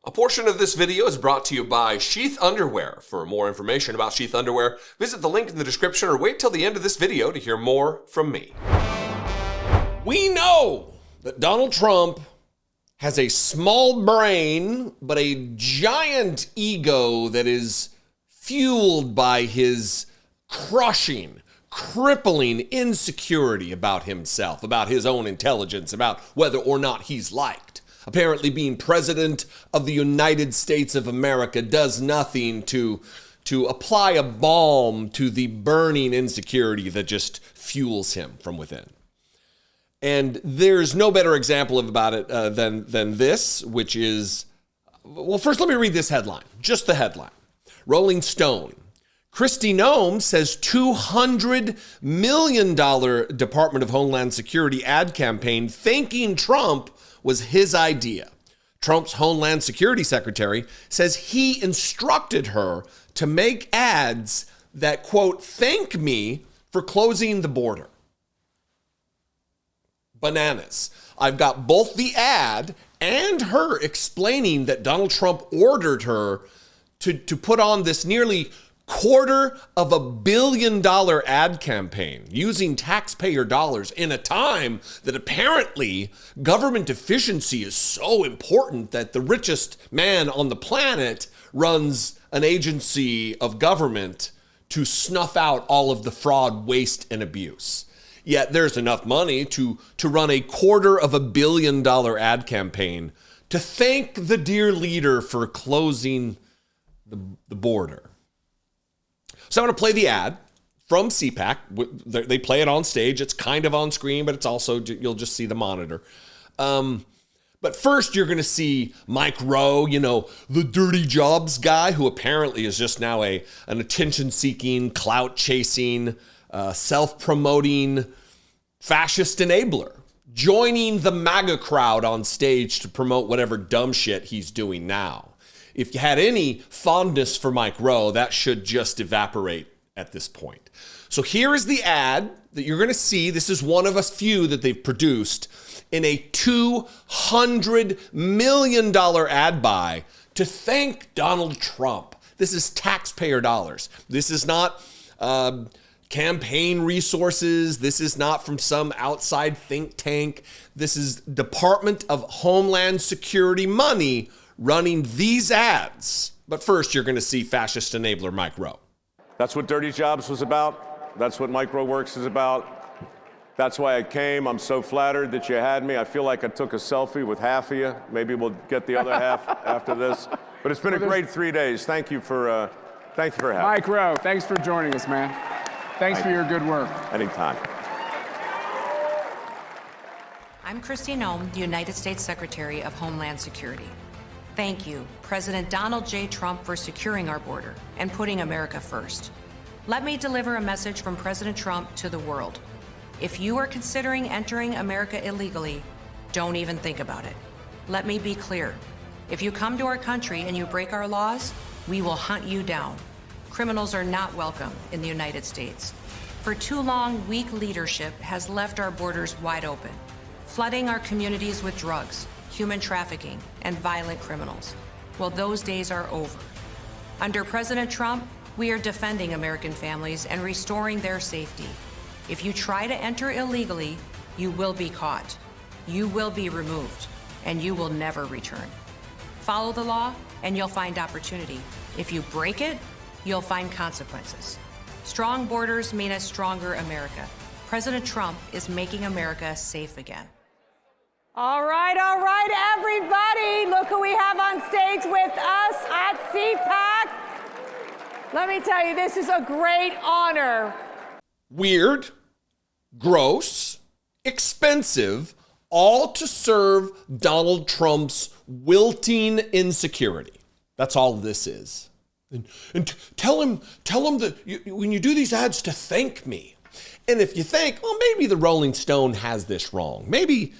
A portion of this video is brought to you by Sheath Underwear. For more information about Sheath Underwear, visit the link in the description or wait till the end of this video to hear more from me. We know that Donald Trump has a small brain, but a giant ego that is fueled by his crushing, crippling insecurity about himself, about his own intelligence, about whether or not he's liked. Apparently being president of the United States of America does nothing to apply a balm to the burning insecurity that just fuels him from within. And there's no better example about it than this, which is, well, first let me read this headline, just the headline. Rolling Stone. Kristi Noem says $200 million Department of Homeland Security ad campaign thanking Trump was his idea. Trump's Homeland Security Secretary says he instructed her to make ads that, quote, thank me for closing the border. Bananas. I've got both the ad and her explaining that Donald Trump ordered her to put on this nearly $250 million ad campaign using taxpayer dollars in a time that apparently government efficiency is so important that the richest man on the planet runs an agency of government to snuff out all of the fraud, waste, and abuse. Yet there's enough money to run a $250 million ad campaign to thank the dear leader for closing the border. So I'm going to play the ad from CPAC. They play it on stage. It's kind of on screen, but it's also, you'll just see the monitor. But first, you're going to see Mike Rowe, the dirty jobs guy, who apparently is just now an attention-seeking, clout-chasing, self-promoting fascist enabler, joining the MAGA crowd on stage to promote whatever dumb shit he's doing now. If you had any fondness for Mike Rowe, that should just evaporate at this point. So here is the ad that you're going to see. This is one of a few that they've produced in a $200 million ad buy to thank Donald Trump. This is taxpayer dollars. This is not campaign resources. This is not from some outside think tank. This is Department of Homeland Security money running these ads. But first, you're going to see fascist enabler Mike Rowe. That's what Dirty Jobs was about. That's what MicroWorks is about. That's why I came. I'm so flattered that you had me. I feel like I took a selfie with half of you. Maybe we'll get the other half after this. But it's been a great 3 days. Thank you for having me. Mike Rowe, thanks for joining us, man. Thanks for your good work. Anytime. I'm Kristi Noem, the United States Secretary of Homeland Security. Thank you, President Donald J. Trump, for securing our border and putting America first. Let me deliver a message from President Trump to the world. If you are considering entering America illegally, don't even think about it. Let me be clear. If you come to our country and you break our laws, we will hunt you down. Criminals are not welcome in the United States. For too long, weak leadership has left our borders wide open, flooding our communities with drugs, human trafficking, and violent criminals. Well, those days are over. Under President Trump, we are defending American families and restoring their safety. If you try to enter illegally, you will be caught, you will be removed, and you will never return. Follow the law, and you'll find opportunity. If you break it, you'll find consequences. Strong borders mean a stronger America. President Trump is making America safe again. All right, everybody. Look who we have on stage with us at CPAC. Let me tell you, this is a great honor. Weird, gross, expensive, all to serve Donald Trump's wilting insecurity. That's all this is. And tell him that when you do these ads to thank me. And if you think, well, maybe the Rolling Stone has this wrong. Maybe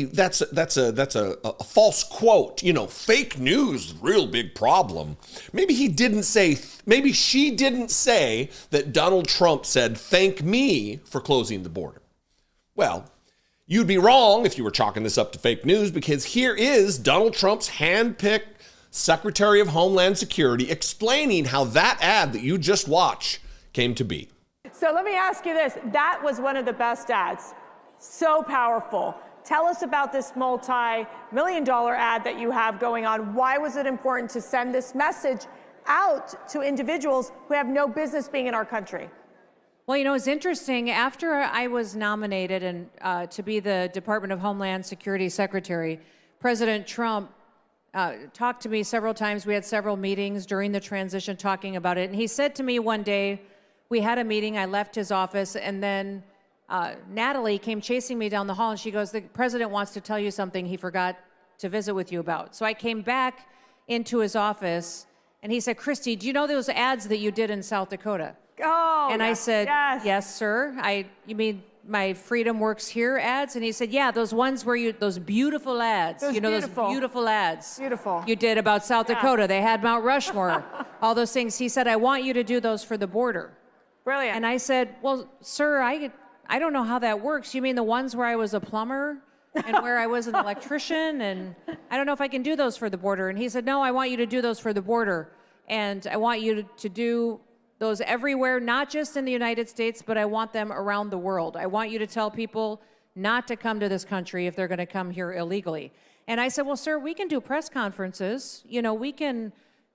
that's a false quote. Fake news, real big problem. Maybe she didn't say that Donald Trump said, thank me for closing the border. Well, you'd be wrong if you were chalking this up to fake news, because here is Donald Trump's hand-picked Secretary of Homeland Security, explaining how that ad that you just watched came to be. So let me ask you this. That was one of the best ads. So powerful. Tell us about this multi-million-dollar ad that you have going on. Why was it important to send this message out to individuals who have no business being in our country? Well, you know, it's interesting. After I was nominated and to be the Department of Homeland Security Secretary, President Trump talked to me several times. We had several meetings during the transition talking about it. And he said to me one day, we had a meeting, I left his office, and then Natalie came chasing me down the hall, and she goes, the president wants to tell you something he forgot to visit with you about. So I came back into his office, and he said, Kristi, do you know those ads that you did in South Dakota? Oh, and yes, I said, yes, sir. You mean my Freedom Works Here ads? And he said, yeah, those ones where those beautiful ads. Those beautiful ads. Beautiful. You did about South Dakota. They had Mount Rushmore, all those things. He said, I want you to do those for the border. Brilliant. And I said, well, sir, I don't know how that works. You mean the ones where I was a plumber and where I was an electrician? And I don't know if I can do those for the border. And he said, no, I want you to do those for the border. And I want you to do those everywhere, not just in the United States, but I want them around the world. I want you to tell people not to come to this country if they're going to come here illegally. And I said, well, sir, we can do press conferences. You know, we can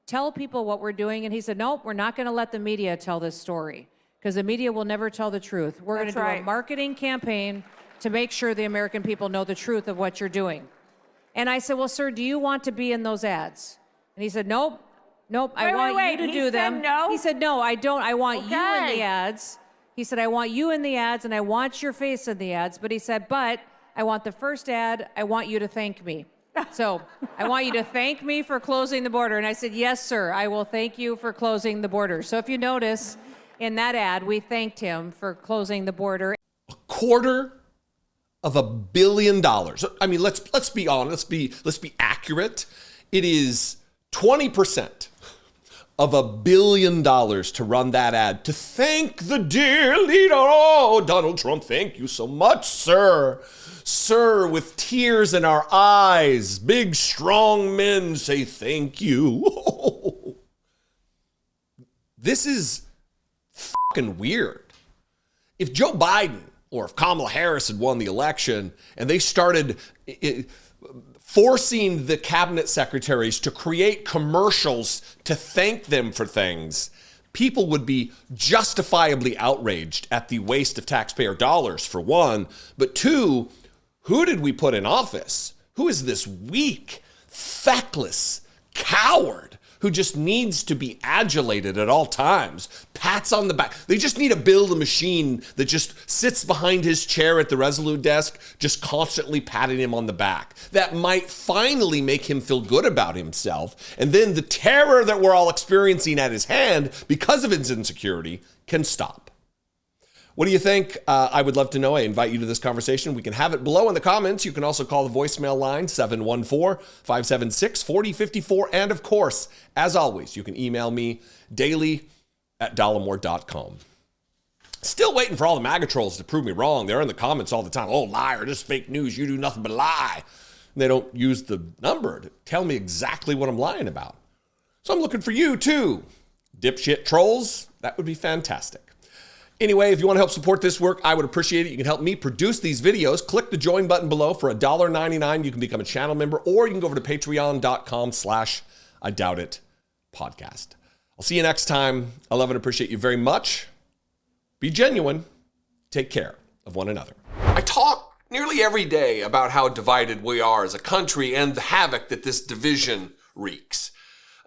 tell people what we're doing. And he said, nope, we're not going to let the media tell this story, because the media will never tell the truth. We're going to do a marketing campaign to make sure the American people know the truth of what you're doing. And I said, well, sir, do you want to be in those ads? And he said, nope, I want you to do them. No? He said, no, I don't. I want you in the ads. He said, I want you in the ads, and I want your face in the ads. But he said, but I want the first ad, I want you to thank me. So I want you to thank me for closing the border. And I said, yes, sir, I will thank you for closing the border. So if you notice, in that ad, we thanked him for closing the border. $250 million. I mean, let's be honest. Let's be accurate. It is 20% of $1 billion to run that ad to thank the dear leader. Oh, Donald Trump, thank you so much, sir. Sir, with tears in our eyes, big, strong men say thank you. This is fucking weird. If Joe Biden or if Kamala Harris had won the election and they started forcing the cabinet secretaries to create commercials to thank them for things, people would be justifiably outraged at the waste of taxpayer dollars, for one. But two, who did we put in office? Who is this weak, feckless coward who just needs to be adulated at all times, pats on the back? They just need to build a machine that just sits behind his chair at the Resolute desk, just constantly patting him on the back. That might finally make him feel good about himself. And then the terror that we're all experiencing at his hand because of his insecurity can stop. What do you think? I would love to know. I invite you to this conversation. We can have it below in the comments. You can also call the voicemail line 714-576-4054. And of course, as always, you can email me daily@dollemore.com. Still waiting for all the MAGA trolls to prove me wrong. They're in the comments all the time. Oh, liar, this is fake news. You do nothing but lie. And they don't use the number to tell me exactly what I'm lying about. So I'm looking for you too. Dipshit trolls, that would be fantastic. Anyway, if you want to help support this work, I would appreciate it. You can help me produce these videos. Click the join button below. For $1.99, you can become a channel member, or you can go over to patreon.com/IDoubtIt podcast. I'll see you next time. I love and appreciate you very much. Be genuine. Take care of one another. I talk nearly every day about how divided we are as a country and the havoc that this division wreaks.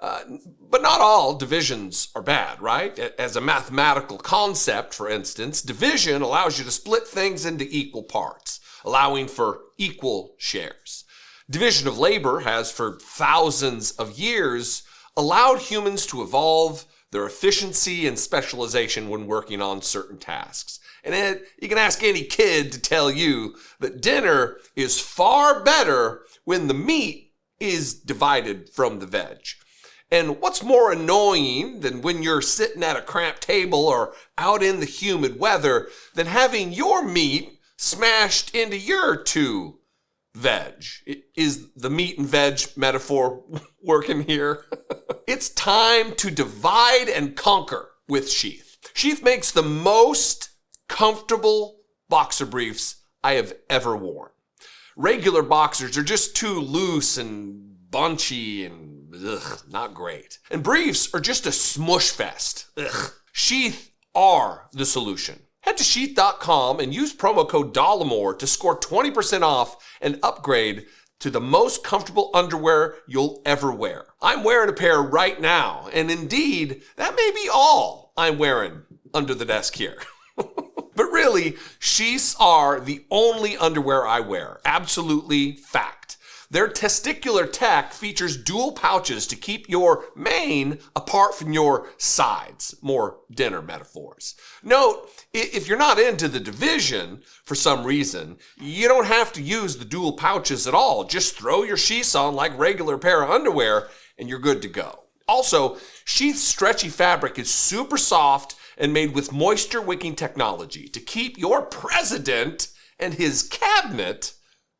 But not all divisions are bad, right? As a mathematical concept, for instance, division allows you to split things into equal parts, allowing for equal shares. Division of labor has, for thousands of years, allowed humans to evolve their efficiency and specialization when working on certain tasks. And you can ask any kid to tell you that dinner is far better when the meat is divided from the veg. And what's more annoying than when you're sitting at a cramped table or out in the humid weather than having your meat smashed into your two veg. Is the meat and veg metaphor working here? It's time to divide and conquer with Sheath. Sheath makes the most comfortable boxer briefs I have ever worn. Regular boxers are just too loose and bunchy and not great. And briefs are just a smush fest. Sheath are the solution. Head to sheath.com and use promo code Dollemore to score 20% off and upgrade to the most comfortable underwear you'll ever wear. I'm wearing a pair right now, and indeed, that may be all I'm wearing under the desk here. But really, sheaths are the only underwear I wear. Absolutely fact. Their testicular tech features dual pouches to keep your mane apart from your sides. More dinner metaphors. Note, if you're not into the division for some reason, you don't have to use the dual pouches at all. Just throw your sheaths on like regular pair of underwear and you're good to go. Also, Sheath's stretchy fabric is super soft and made with moisture-wicking technology to keep your president and his cabinet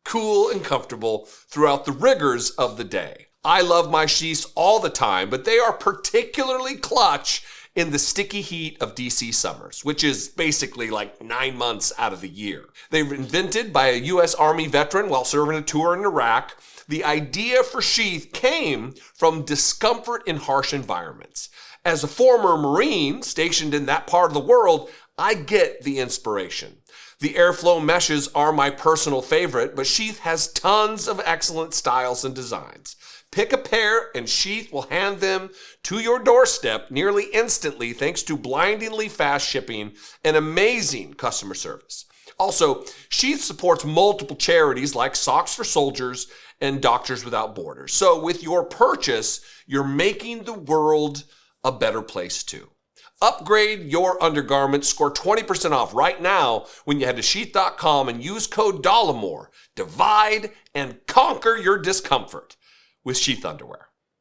cool and comfortable throughout the rigors of the day. I love my sheaths all the time, but they are particularly clutch in the sticky heat of DC summers, which is basically like 9 months out of the year. They were invented by a U.S. Army veteran while serving a tour in Iraq. The idea for sheath came from discomfort in harsh environments. As a former Marine stationed in that part of the world, I get the inspiration. The airflow meshes are my personal favorite, but Sheath has tons of excellent styles and designs. Pick a pair and Sheath will hand them to your doorstep nearly instantly thanks to blindingly fast shipping and amazing customer service. Also, Sheath supports multiple charities like Socks for Soldiers and Doctors Without Borders. So with your purchase, you're making the world a better place too. Upgrade your undergarments, score 20% off right now when you head to sheath.com and use code Dollemore. Divide and conquer your discomfort with Sheath underwear.